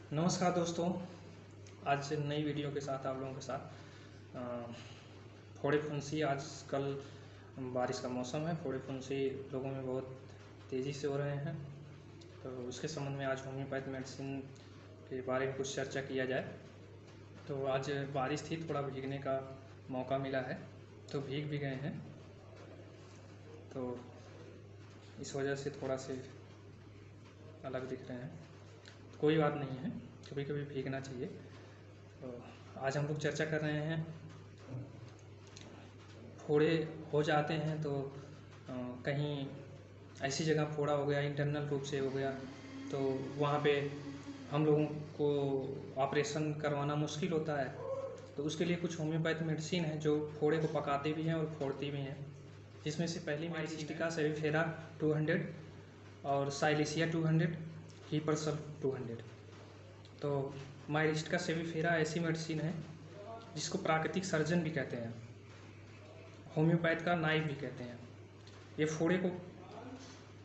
नमस्कार दोस्तों, आज नई वीडियो के साथ आप लोगों के साथ फोड़े फुंसी। आजकल बारिश का मौसम है, फोड़े फुंसी लोगों में बहुत तेज़ी से हो रहे हैं। तो उसके संबंध में आज होम्योपैथ मेडिसिन के बारे में कुछ चर्चा किया जाए। तो आज बारिश थी, थोड़ा भीगने का मौका मिला है, तो भीग भी गए हैं। तो इस वजह से थोड़ा से अलग दिख रहे हैं, कोई बात नहीं है, कभी कभी भीगना चाहिए। तो आज हम लोग चर्चा कर रहे हैं, फोड़े हो जाते हैं तो कहीं ऐसी जगह फोड़ा हो गया, इंटरनल रूप से हो गया, तो वहाँ पे हम लोगों को ऑपरेशन करवाना मुश्किल होता है। तो उसके लिए कुछ होम्योपैथ मेडिसिन है जो फोड़े को पकाते भी हैं और फोड़ती भी हैं। जिसमें से पहली माइरिस्टिका सेविफेरा 200 और साइलिसिया 200, हीपरसल 200। तो माइरिस्टिका सेविफेरा ऐसी मेडिसिन है जिसको प्राकृतिक सर्जन भी कहते हैं, होम्योपैथ का नाइफ भी कहते हैं। ये फोड़े को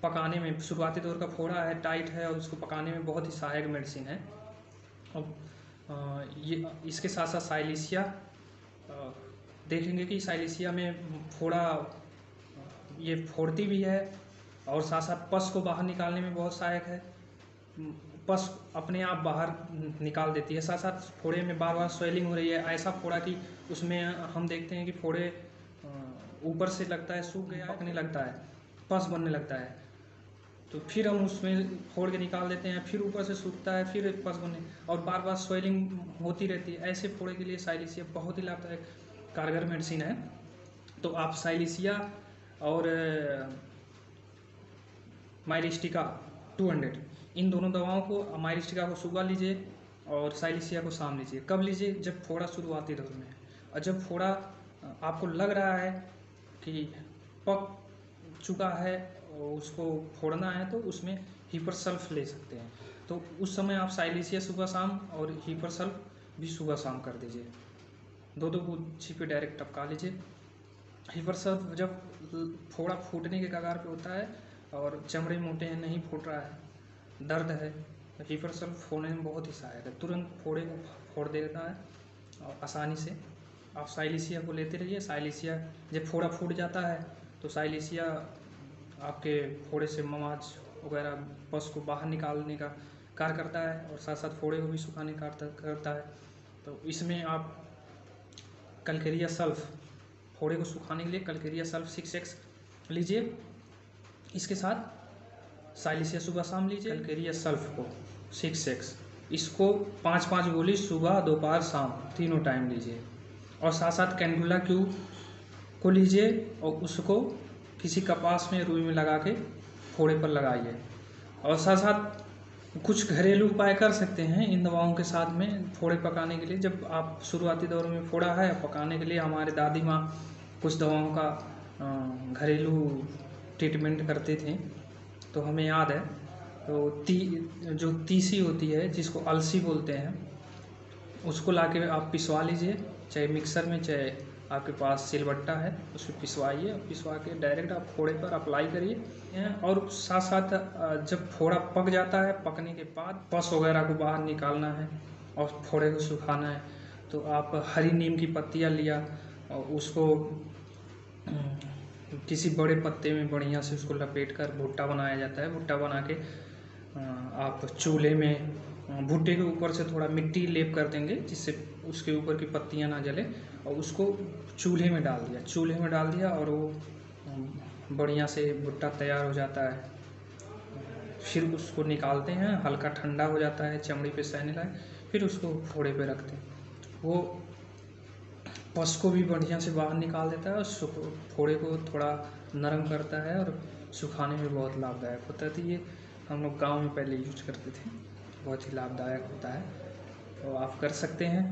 पकाने में, शुरुआती दौर का फोड़ा है, टाइट है, और उसको पकाने में बहुत ही सहायक मेडिसिन है। अब ये इसके साथ साथ साइलिसिया देखेंगे कि साइलिसिया में फोड़ा ये फोड़ती भी है और साथ साथ पस को बाहर निकालने में बहुत सहायक है। पस अपने आप बाहर निकाल देती है। साथ साथ फोड़े में बार बार स्वेलिंग हो रही है, ऐसा फोड़ा कि उसमें हम देखते हैं कि फोड़े ऊपर से लगता है सूख गया, पकने लगता है, पस बनने लगता है, तो फिर हम उसमें फोड़ के निकाल देते हैं, फिर ऊपर से सूखता है, फिर पस बनने, और बार बार स्वेलिंग होती रहती है। ऐसे फोड़े के लिए साइलिसिया बहुत ही लाभदायक कारगर मेडिसिन है। तो आप साइलिसिया और माइरिस्टिका 200 इन दोनों दवाओं को, माइरिस्टिका को सुबह लीजिए और साइलिसिया को शाम लीजिए। कब लीजिए? जब फोड़ा शुरुआती दौर में है, और जब फोड़ा आपको लग रहा है कि पक चुका है और उसको फोड़ना है, तो उसमें हीपरसल्फ ले सकते हैं। तो उस समय आप साइलिसिया सुबह शाम और हीपरसल्फ भी सुबह शाम कर दीजिए। दो गुच्छी पे डायरेक्ट टपका लीजिए। हीपरसल्फ जब फोड़ा फूटने के कगार पे होता है और चमड़े मोटे हैं, नहीं फूट रहा है, दर्द है, तो हीपरसल्फ फोड़ने में बहुत ही सहायक है, तुरंत फोड़े को फोड़ देता है और आसानी से। आप साइलिसिया को लेते रहिए। साइलिसिया जब फोड़ा फूट जाता है तो साइलिसिया आपके फोड़े से मवाज वगैरह, पस को बाहर निकालने का कार्य करता है, और साथ साथ फोड़े को भी सुखाने का करता है। तो इसमें आप कलकेरिया सल्फ, फोड़े को सुखाने के लिए कलकेरिया सल्फ 6x लीजिए। इसके साथ साइलिसिया सुबह शाम लीजिए। कलकेरिया सल्फ को 6x, इसको 5-5 गोली सुबह दोपहर शाम तीनों टाइम लीजिए। और साथ साथ कैंडुला क्यू को लीजिए और उसको किसी कपास में रुई में लगा के फोड़े पर लगाइए। और साथ साथ कुछ घरेलू उपाय कर सकते हैं इन दवाओं के साथ में फोड़े पकाने के लिए। जब आप शुरुआती दौर में फोड़ा है, पकाने के लिए हमारे दादी माँ कुछ दवाओं का घरेलू ट्रीटमेंट करते थे, तो हमें याद है। तो जो तीसी होती है, जिसको अलसी बोलते हैं, उसको लाके आप पिसवा लीजिए, चाहे मिक्सर में, चाहे आपके पास सिलबट्टा है, उसमें पिसवाइए। पिसवा के डायरेक्ट आप फोड़े पर अप्लाई करिए। और साथ साथ जब फोड़ा पक जाता है, पकने के बाद पस वगैरह को बाहर निकालना है और फोड़े को सुखाना है, तो आप हरी नीम की पत्तियाँ लिया और उसको किसी बड़े पत्ते में बढ़िया से उसको लपेट कर भुट्टा बनाया जाता है। भुट्टा बना के आप चूल्हे में, भुट्टे के ऊपर से थोड़ा मिट्टी लेप कर देंगे जिससे उसके ऊपर की पत्तियां ना जले, और उसको चूल्हे में डाल दिया और वो बढ़िया से भुट्टा तैयार हो जाता है। फिर उसको निकालते हैं, हल्का ठंडा हो जाता है, चमड़ी पे सहने लायक, फिर उसको फोड़े पे रखते हैं। वो पस को भी बढ़िया से बाहर निकाल देता है और फोड़े को थोड़ा नरम करता है और सुखाने में बहुत लाभदायक होता है। तो ये हम लोग गाँव में पहले यूज करते थे, बहुत ही लाभदायक होता है, तो आप कर सकते हैं।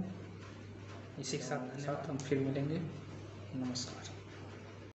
इसी के साथ हम फिर मिलेंगे। नमस्कार।